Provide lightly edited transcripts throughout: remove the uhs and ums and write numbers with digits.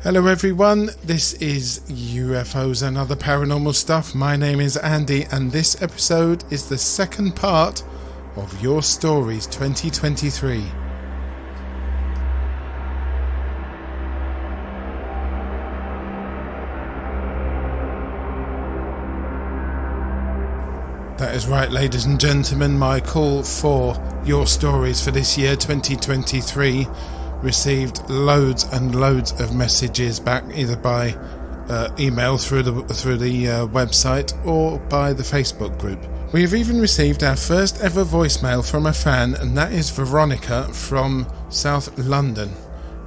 Hello everyone, this is UFOs and Other Paranormal Stuff. My name is Andy and this episode is the second part of Your Stories 2023. That is right, ladies and gentlemen, my call for Your Stories for this year 2023 received loads and loads of messages back either by email through the website or by the Facebook group. We have even received our first ever voicemail from a fan, and that is Veronica from South London,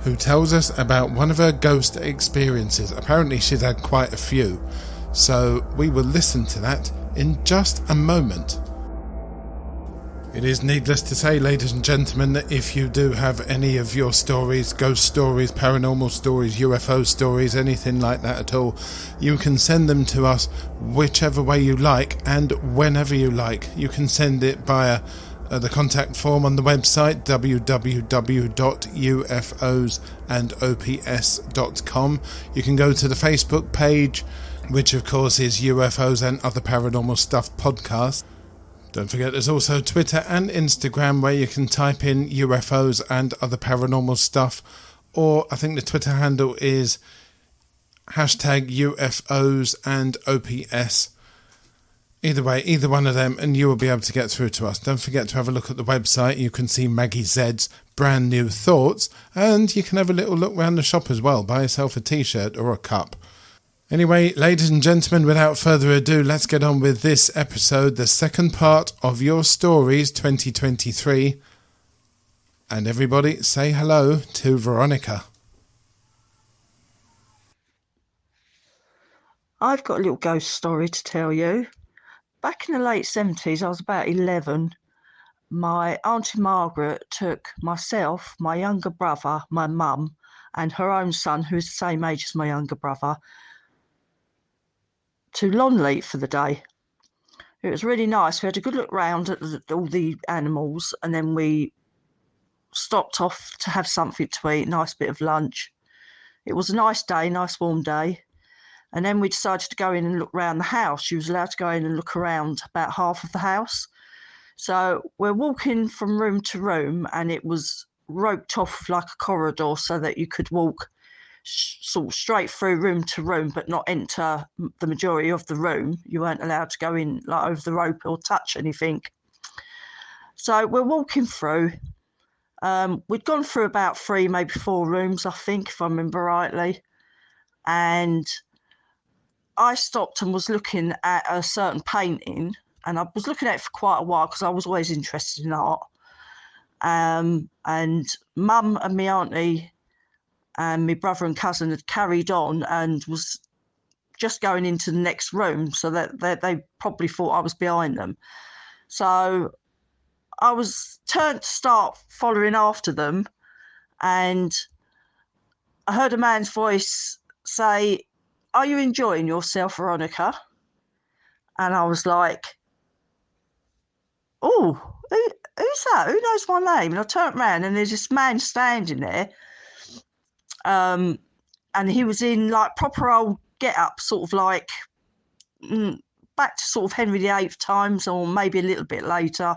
who tells us about one of her ghost experiences. Apparently she's had quite a few, so we will listen to that in just a moment. It is needless to say, ladies and gentlemen, that if you do have any of your stories, ghost stories, paranormal stories, UFO stories, anything like that at all, you can send them to us whichever way you like and whenever you like. You can send it via the contact form on the website www.ufosandops.com. You can go to the Facebook page, which of course is UFOs and Other Paranormal Stuff podcast. Don't forget there's also Twitter and Instagram where you can type in UFOs and Other Paranormal Stuff, or I think the Twitter handle is hashtag UFOs and OPS. Either way, either one of them, and you will be able to get through to us. Don't forget to have a look at the website. You can see Maggie Zed's brand new thoughts, and you can have a little look around the shop as well. Buy yourself a t-shirt or a cup. Anyway, ladies and gentlemen, without further ado, let's get on with this episode, the second part of Your Stories 2023. And everybody say hello to Veronica. I've got a little ghost story to tell you. Back in the late 70s, I was about 11. My Auntie Margaret took myself, my younger brother, my mum, and her own son, who's the same age as my younger brother, to Lonleat for the day. It was really nice. We had a good look round at all the animals, and then we stopped off to have something to eat, nice bit of lunch. It was a nice day, nice warm day. And then we decided to go in and look around the house. You was allowed to go in and look around about half of the house. So we're walking from room to room, and it was roped off like a corridor so that you could walk sort of straight through room to room, but not enter the majority of the room. You weren't allowed to go in like over the rope or touch anything. So we're walking through. We'd gone through about 3, maybe 4 rooms, I think, if I remember rightly. And I stopped and was looking at a certain painting, and I was looking at it for quite a while because I was always interested in art. And Mum and my auntie and my brother and cousin had carried on and was just going into the next room, so that they probably thought I was behind them. So I was turned to start following after them, and I heard a man's voice say, "Are you enjoying yourself, Veronica?" And I was like, "Oh, who's that? Who knows my name?" And I turned around, and there's this man standing there. And he was in like proper old get-up, sort of like back to sort of Henry VIII times, or maybe a little bit later.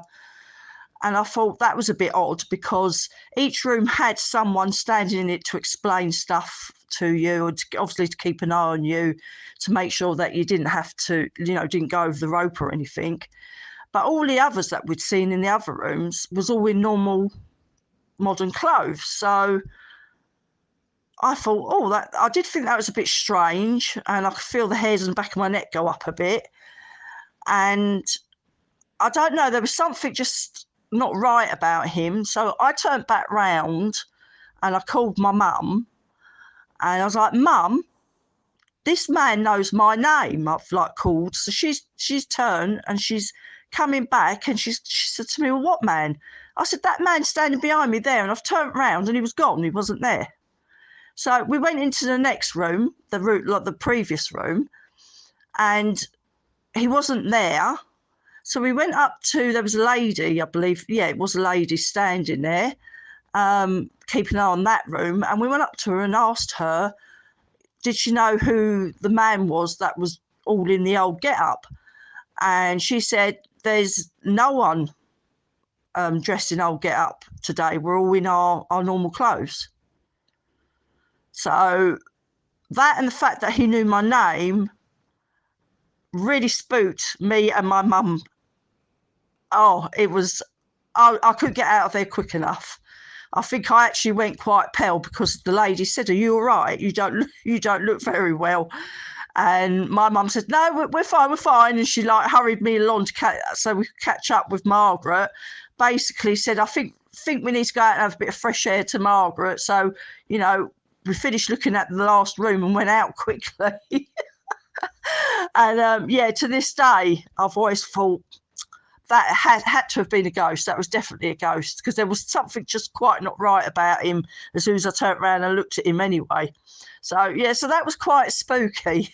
And I thought that was a bit odd because each room had someone standing in it to explain stuff to you, or obviously to keep an eye on you, to make sure that you didn't have to, didn't go over the rope or anything. But all the others that we'd seen in the other rooms was all in normal modern clothes. So I thought, I did think that was a bit strange, and I could feel the hairs on the back of my neck go up a bit. And I don't know, there was something just not right about him. So I turned back round and I called my mum, and I was like, "Mum, this man knows my name." I've like called. So she's turned and she's coming back, and she said to me, "Well, what man?" I said, "That man standing behind me there." And I've turned round and he was gone. He wasn't there. So we went into the next room, the previous room, and he wasn't there. So we went up to, there was a lady, I believe, it was a lady standing there, keeping an eye on that room. And we went up to her and asked her did she know who the man was that was all in the old get-up? And she said, there's no one dressed in old get-up today. We're all in our normal clothes. So that, and the fact that he knew my name, really spooked me and my mum. Oh, it was, I couldn't get out of there quick enough. I think I actually went quite pale because the lady said, "Are you all right? You don't look very well." And my mum said, "No, we're fine, we're fine." And she like hurried me along so we could catch up with Margaret. Basically said, "I think we need to go out and have a bit of fresh air to Margaret." So, we finished looking at the last room and went out quickly. And to this day, I've always thought that had to have been a ghost. That was definitely a ghost, because there was something just quite not right about him as soon as I turned around and looked at him anyway. So that was quite spooky.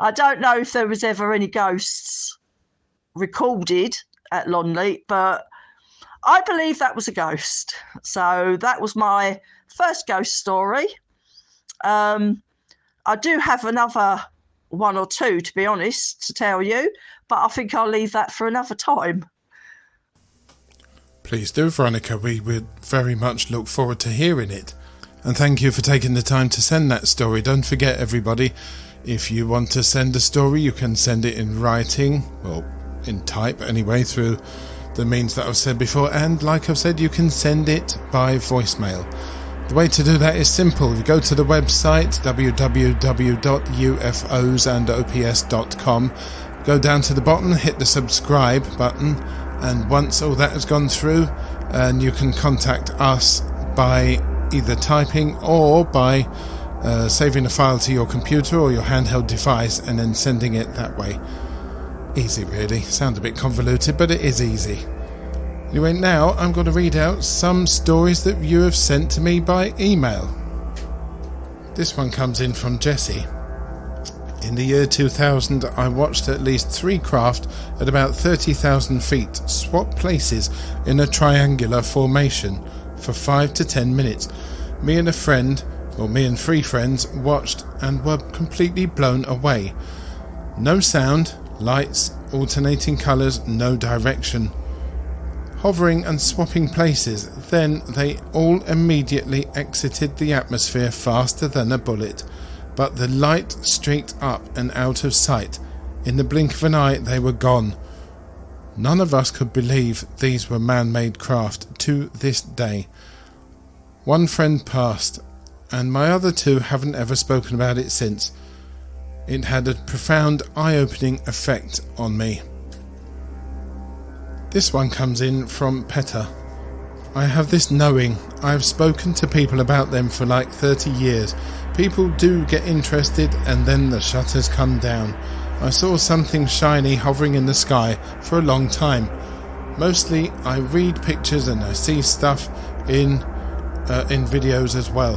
I don't know if there was ever any ghosts recorded at Lonley, but I believe that was a ghost. So that was my first ghost story. I do have another one or two, to be honest, to tell you, but I think I'll leave that for another time. Please do, Veronica. We would very much look forward to hearing it. And thank you for taking the time to send that story. Don't forget, everybody, if you want to send a story, you can send it in writing, well, in type anyway, through the means that I've said before. And like I've said, you can send it by voicemail. The way to do that is simple. You go to the website www.ufosandops.com, go down to the bottom, hit the subscribe button, and once all that has gone through, and you can contact us by either typing or by saving a file to your computer or your handheld device and then sending it that way. Easy, really. Sounds a bit convoluted, but it is easy. Anyway, now I'm going to read out some stories that you have sent to me by email. This one comes in from Jessie. In the year 2000, I watched at least 3 craft at about 30,000 feet swap places in a triangular formation for 5 to 10 minutes. Me and 3 friends watched and were completely blown away. No sound, lights, alternating colours, no direction. Hovering and swapping places, then they all immediately exited the atmosphere faster than a bullet, but the light streaked up and out of sight. In the blink of an eye they were gone. None of us could believe these were man-made craft to this day. 1 friend passed, and my other 2 haven't ever spoken about it since. It had a profound, eye-opening effect on me. This one comes in from Petter. I have this knowing. I have spoken to people about them for like 30 years. People do get interested and then the shutters come down. I saw something shiny hovering in the sky for a long time. Mostly I read pictures and I see stuff in videos as well.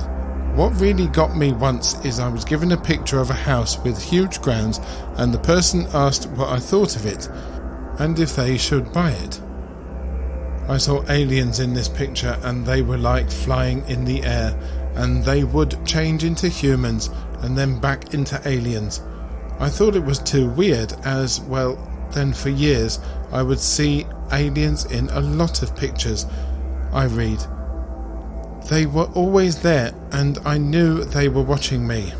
What really got me once is I was given a picture of a house with huge grounds and the person asked what I thought of it and if they should buy it. I saw aliens in this picture and they were like flying in the air, and they would change into humans and then back into aliens. I thought it was too weird, as well then for years I would see aliens in a lot of pictures I read. They were always there and I knew they were watching me.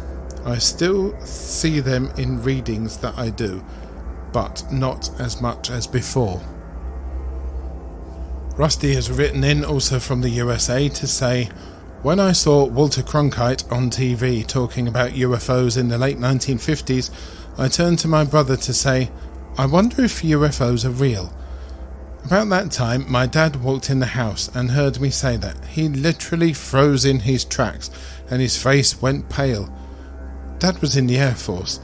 I still see them in readings that I do, but not as much as before. Rusty has written in, also from the USA, to say, when I saw Walter Cronkite on TV talking about UFOs in the late 1950s, I turned to my brother to say, I wonder if UFOs are real. About that time, my dad walked in the house and heard me say that. He literally froze in his tracks and his face went pale. Dad was in the Air Force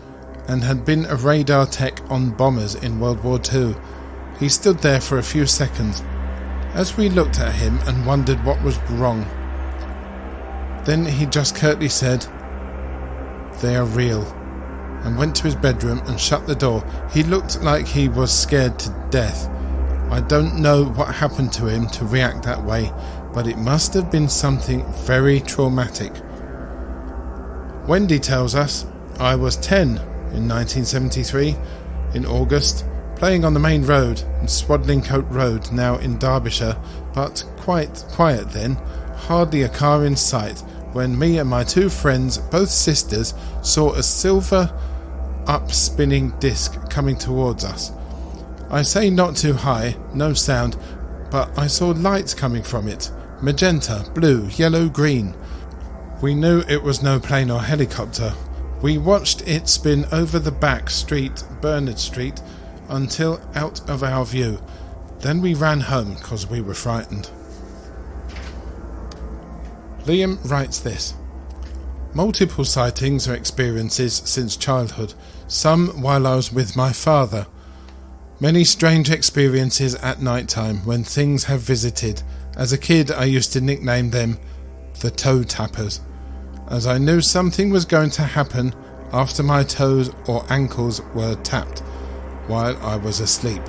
and had been a radar tech on bombers in World War II. He stood there for a few seconds as we looked at him and wondered what was wrong. Then he just curtly said, "They are real," and went to his bedroom and shut the door. He looked like he was scared to death. I don't know what happened to him to react that way, but it must have been something very traumatic. Wendy tells us, I was 10 in 1973, in August, playing on the main road in Swadlincote Road, now in Derbyshire, but quite quiet then, hardly a car in sight, when me and my two friends, both sisters, saw a silver up-spinning disc coming towards us. I say not too high, no sound, but I saw lights coming from it, magenta, blue, yellow, green. We knew it was no plane or helicopter. We watched it spin over the back street, Bernard Street, until out of our view. Then we ran home because we were frightened. Liam writes this. Multiple sightings or experiences since childhood, some while I was with my father. Many strange experiences at night time when things have visited. As a kid I used to nickname them the toe tappers, as I knew something was going to happen after my toes or ankles were tapped while I was asleep.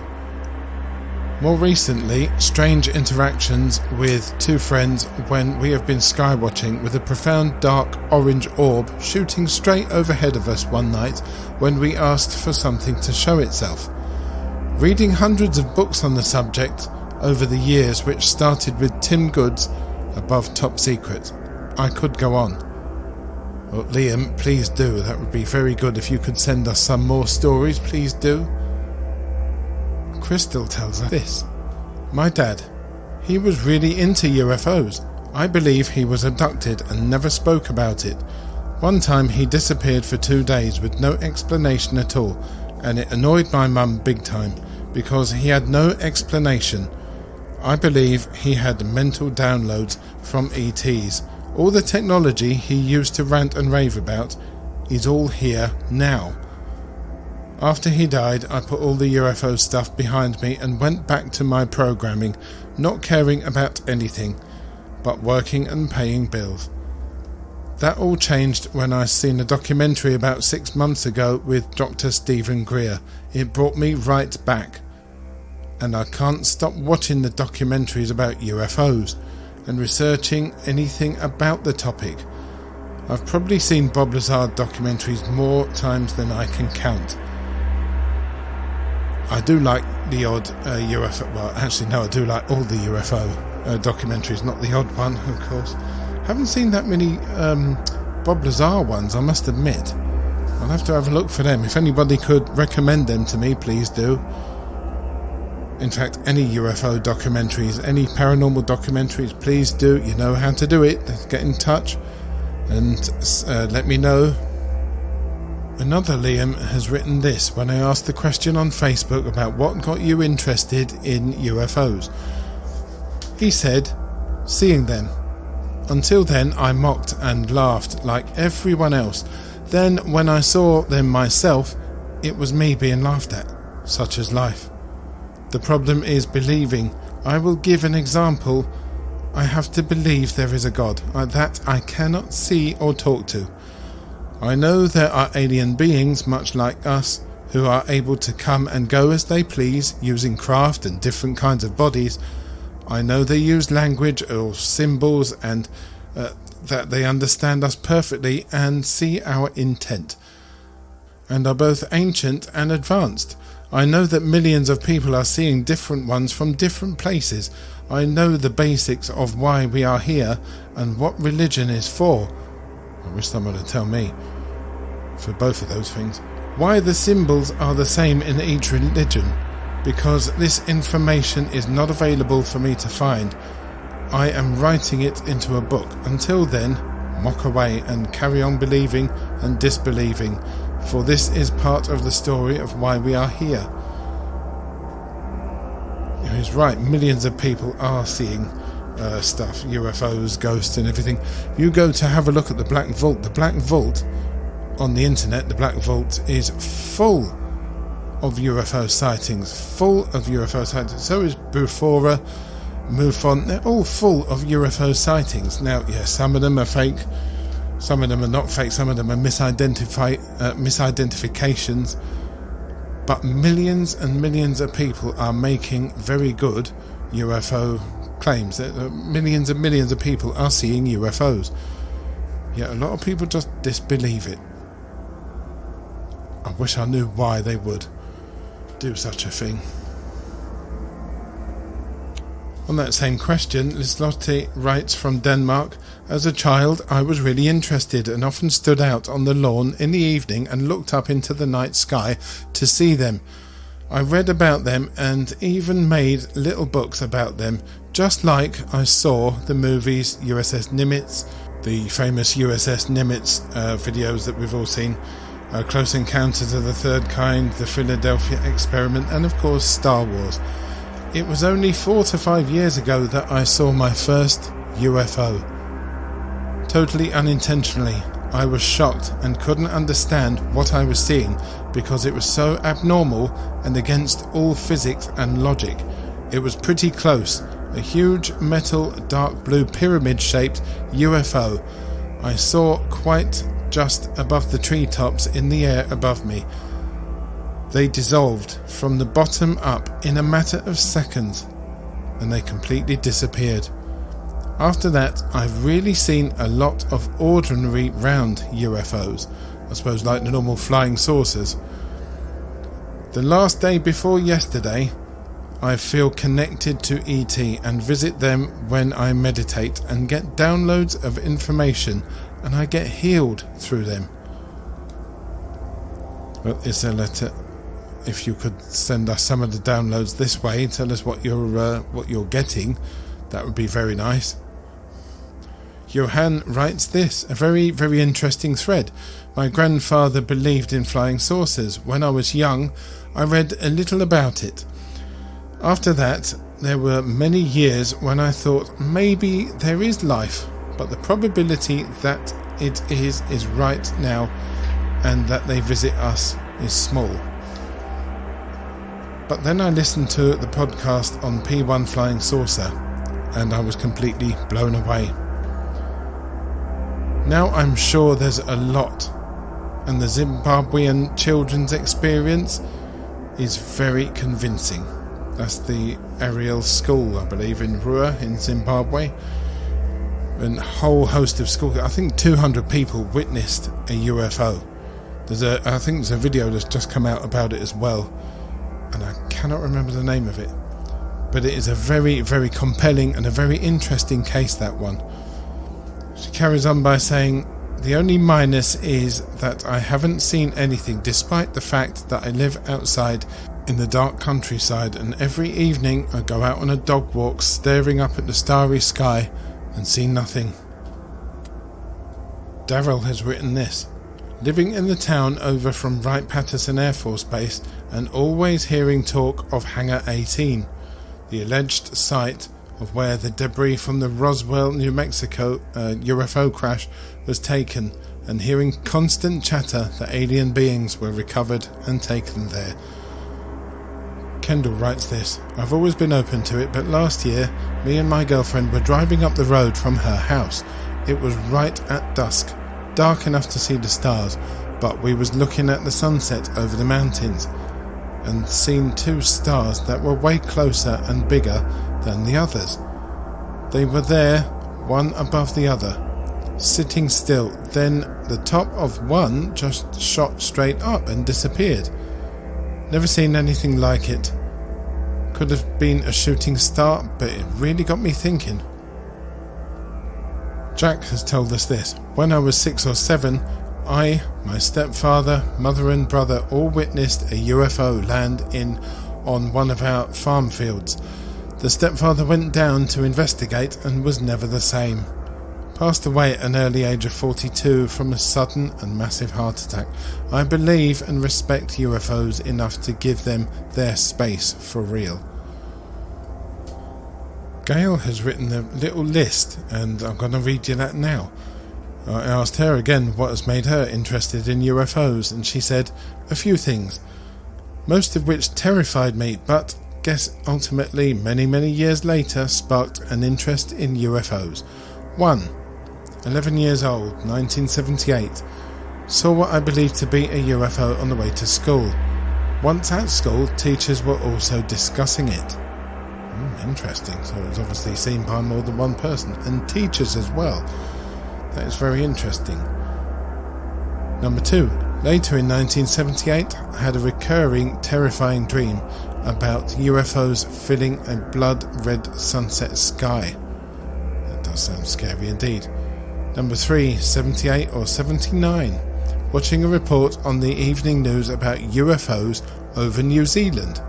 More recently, strange interactions with two friends when we have been skywatching with a profound dark orange orb shooting straight overhead of us one night when we asked for something to show itself. Reading hundreds of books on the subject over the years, which started with Tim Good's Above Top Secret. I could go on. Well, Liam, please do. That would be very good if you could send us some more stories, please do. Crystal tells us this. My dad, he was really into UFOs. I believe he was abducted and never spoke about it. One time he disappeared for 2 days with no explanation at all, and it annoyed my mum big time because he had no explanation. I believe he had mental downloads from ETs. All the technology he used to rant and rave about is all here now. After he died, I put all the UFO stuff behind me and went back to my programming, not caring about anything, but working and paying bills. That all changed when I seen a documentary about 6 months ago with Dr. Stephen Greer. It brought me right back. And I can't stop watching the documentaries about UFOs and researching anything about the topic. I've probably seen Bob Lazar documentaries more times than I can count. I do like the odd UFO, well actually no, I do like all the UFO documentaries, not the odd one of course. Haven't seen that many Bob Lazar ones, I must admit. I'll have to have a look for them. If anybody could recommend them to me, please do. In fact, any UFO documentaries, any paranormal documentaries, please do. You know how to do it. Get in touch and let me know. Another Liam has written this when I asked the question on Facebook about what got you interested in UFOs. He said, seeing them. Until then I mocked and laughed like everyone else. Then when I saw them myself, it was me being laughed at. Such is life. The problem is believing. I will give an example. I have to believe there is a God that I cannot see or talk to. I know there are alien beings much like us who are able to come and go as they please using craft and different kinds of bodies. I know they use language or symbols and that they understand us perfectly and see our intent and are both ancient and advanced. I know that millions of people are seeing different ones from different places. I know the basics of why we are here and what religion is for. I wish someone would tell me for both of those things. Why the symbols are the same in each religion. Because this information is not available for me to find. I am writing it into a book. Until then, mock away and carry on believing and disbelieving, for this is part of the story of why we are here. He's right, millions of people are seeing stuff, UFOs, ghosts and everything. You go to have a look at the Black Vault. The Black Vault on the internet, the Black Vault is full of UFO sightings, So is Bufora, MUFON, they're all full of UFO sightings. Now, yes, some of them are fake, some of them are not fake, some of them are misidentifications, but millions and millions of people are making very good UFO claims. Millions and millions of people are seeing UFOs. Yet a lot of people just disbelieve it. I wish I knew why they would do such a thing. On that same question, Liselotte writes from Denmark, as a child I was really interested and often stood out on the lawn in the evening and looked up into the night sky to see them. I read about them and even made little books about them, just like I saw the movies USS Nimitz, the famous USS Nimitz videos that we've all seen, Close Encounters of the Third Kind, the Philadelphia Experiment, and of course Star Wars. It was only 4 to 5 years ago that I saw my first UFO. Totally unintentionally, I was shocked and couldn't understand what I was seeing because it was so abnormal and against all physics and logic. It was pretty close, a huge metal dark blue pyramid-shaped UFO. I saw quite just above the treetops in the air above me. They dissolved from the bottom up in a matter of seconds, and they completely disappeared. After that, I've really seen a lot of ordinary round UFOs, I suppose like the normal flying saucers. The last day before yesterday, I feel connected to ET and visit them when I meditate and get downloads of information, and I get healed through them. Well, is a letter. If you could send us some of the downloads this way, tell us what you're getting, that would be very nice. Johan writes this, a very, very interesting thread. My grandfather believed in flying saucers. When I was young, I read a little about it. After that, there were many years when I thought maybe there is life, but the probability that it is right now, and that they visit us is small. But then I listened to the podcast on P1 Flying Saucer, and I was completely blown away. Now I'm sure there's a lot, and the Zimbabwean children's experience is very convincing. That's the Ariel School, I believe, in Rua in Zimbabwe. And a whole host of schools, I think 200 people witnessed a UFO. I think there's a video that's just come out about it as well, and I cannot remember the name of it. But it is a very, very compelling and a very interesting case, that one. She carries on by saying, the only minus is that I haven't seen anything, despite the fact that I live outside in the dark countryside, and every evening I go out on a dog walk staring up at the starry sky and see nothing. Daryl has written this. Living in the town over from Wright-Patterson Air Force Base and always hearing talk of Hangar 18, the alleged site of where the debris from the Roswell, New Mexico UFO crash was taken, and hearing constant chatter that alien beings were recovered and taken there. Kendall writes this, I've always been open to it, but last year me and my girlfriend were driving up the road from her house. It was right at dusk, dark enough to see the stars, but we was looking at the sunset over the mountains and seen 2 stars that were way closer and bigger than the others. They were there, one above the other, sitting still. Then the top of one just shot straight up and disappeared. Never seen anything like it. Could have been a shooting star, but it really got me thinking. Jack has told us this. When I was 6 or 7, I, my stepfather, mother and brother all witnessed a UFO land on one of our farm fields. The stepfather went down to investigate and was never the same. Passed away at an early age of 42 from a sudden and massive heart attack. I believe and respect UFOs enough to give them their space for real. Gail has written a little list, and I'm going to read you that now. I asked her again what has made her interested in UFOs, and she said a few things, most of which terrified me, but guess ultimately many years later sparked an interest in UFOs. 1. 11 years old, 1978. Saw what I believed to be a UFO on the way to school. Once at school, teachers were also discussing it. Interesting, so it was obviously seen by more than one person, and teachers as well. That is very interesting. Number 2. Later in 1978, I had a recurring, terrifying dream about UFOs filling a blood-red sunset sky. That does sound scary indeed. Number 3. 78 or 79. Watching a report on the evening news about UFOs over New Zealand.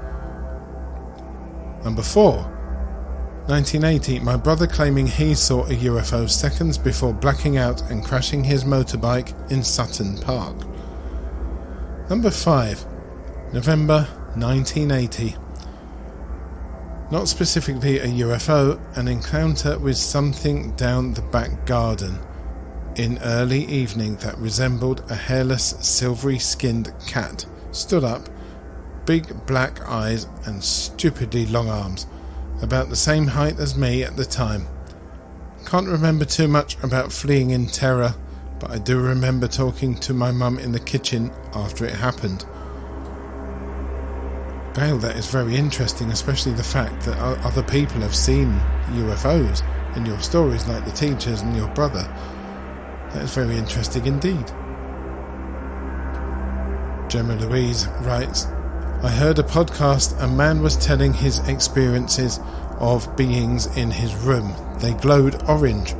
Number 4. 1980, my brother claiming he saw a UFO seconds before blacking out and crashing his motorbike in Sutton Park. Number 5. November 1980. Not specifically a UFO, an encounter with something down the back garden in early evening that resembled a hairless, silvery-skinned cat, stood up, big black eyes and stupidly long arms, about the same height as me at the time. Can't remember too much about fleeing in terror, but I do remember talking to my mum in the kitchen after it happened. Dale, that is very interesting, especially the fact that other people have seen UFOs in your stories, like the teachers and your brother. That is very interesting indeed. Gemma Louise writes, I heard a podcast. A man was telling his experiences of beings in his room. They glowed orange.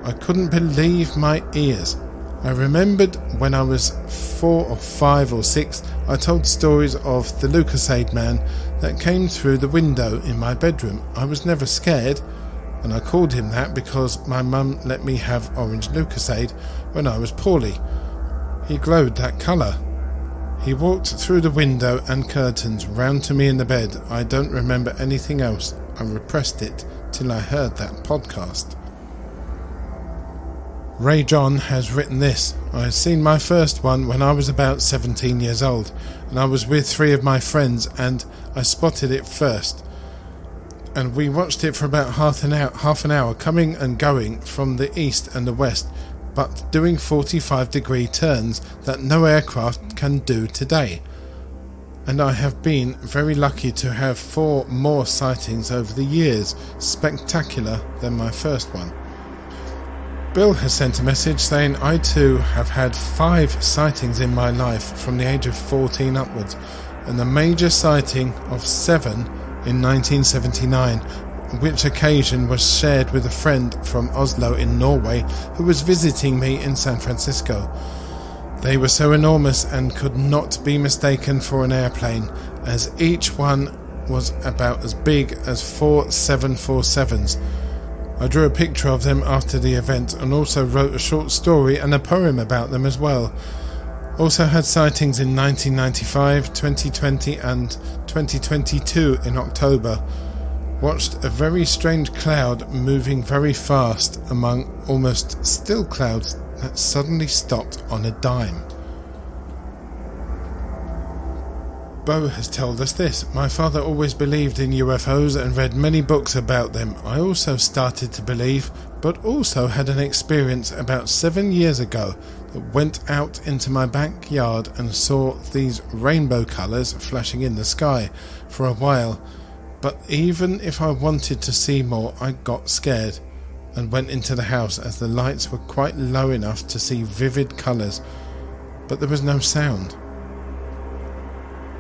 I couldn't believe my ears. I remembered when I was 4 or 5 or 6, I told stories of the Lucasade man that came through the window in my bedroom. I was never scared, and I called him that because my mum let me have orange Lucasade when I was poorly. He glowed that colour. He walked through the window and curtains round to me in the bed. I don't remember anything else. I repressed it till I heard that podcast. Ray John has written this. I had seen my first one when I was about 17 years old, and I was with 3 of my friends, and I spotted it first. And we watched it for about half an hour, coming and going from the east and the west, but doing 45-degree turns that no aircraft can do today. And I have been very lucky to have 4 more sightings over the years, spectacular than my first one. Bill has sent a message saying, I too have had 5 sightings in my life from the age of 14 upwards, and a major sighting of 7 in 1979, which occasion was shared with a friend from Oslo in Norway who was visiting me in San Francisco. They were so enormous and could not be mistaken for an airplane, as each one was about as big as 4 747s. I drew a picture of them after the event and also wrote a short story and a poem about them as well. Also had sightings in 1995, 2020 and 2022 in October. Watched a very strange cloud moving very fast among almost still clouds that suddenly stopped on a dime. Bo has told us this. My father always believed in UFOs and read many books about them. I also started to believe, but also had an experience about 7 years ago that went out into my backyard and saw these rainbow colours flashing in the sky for a while. But even if I wanted to see more, I got scared and went into the house as the lights were quite low enough to see vivid colours, but there was no sound.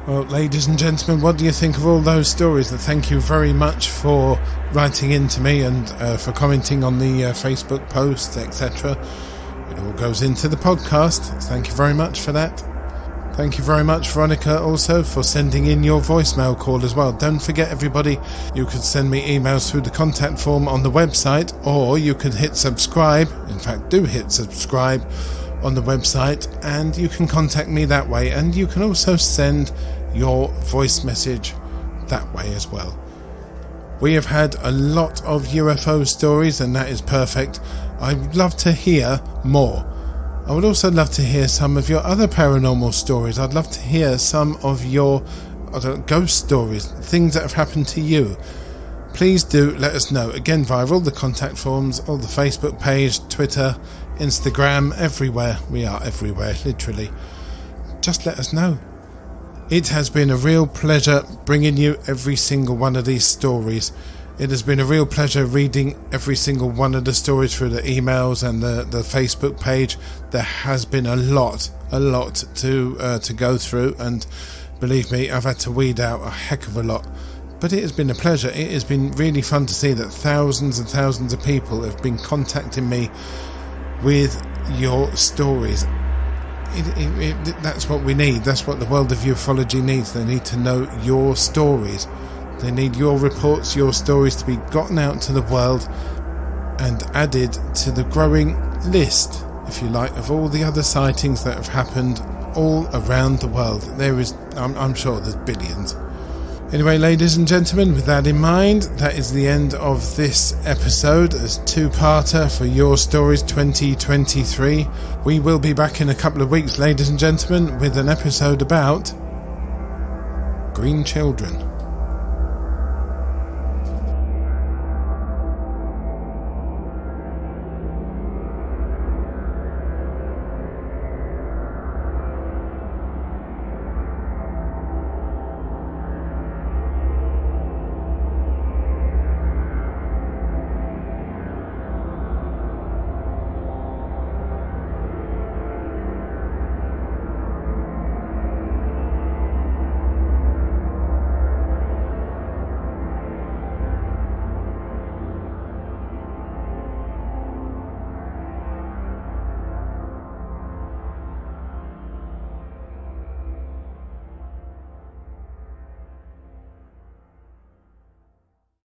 Well, ladies and gentlemen, what do you think of all those stories? Thank you very much for writing in to me and for commenting on the Facebook posts, etc. It all goes into the podcast. Thank you very much for that. Thank you very much, Veronica, also for sending in your voicemail call as well. Don't forget, everybody, you could send me emails through the contact form on the website, or you can hit subscribe. In fact, do hit subscribe on the website, and you can contact me that way, and you can also send your voice message that way as well. We have had a lot of UFO stories, and that is perfect. I'd love to hear more. I would also love to hear some of your other paranormal stories. I'd love to hear some of your ghost stories, things that have happened to you. Please do let us know. Again, via all the contact forms, all the Facebook page, Twitter, Instagram, everywhere. We are everywhere, literally. Just let us know. It has been a real pleasure bringing you every single one of these stories, It has been a real pleasure reading every single one of the stories through the emails and the Facebook page. There has been a lot to go through, and believe me, I've had to weed out a heck of a lot. But it has been a pleasure. It has been really fun to see that thousands and thousands of people have been contacting me with your stories. That's what we need. That's what the world of ufology needs. They need to know your stories. They need your reports, your stories to be gotten out to the world and added to the growing list, if you like, of all the other sightings that have happened all around the world. There is, I'm sure there's billions. Anyway, ladies and gentlemen, with that in mind, that is the end of this episode as two-parter for Your Stories 2023. We will be back in a couple of weeks, ladies and gentlemen, with an episode about green children.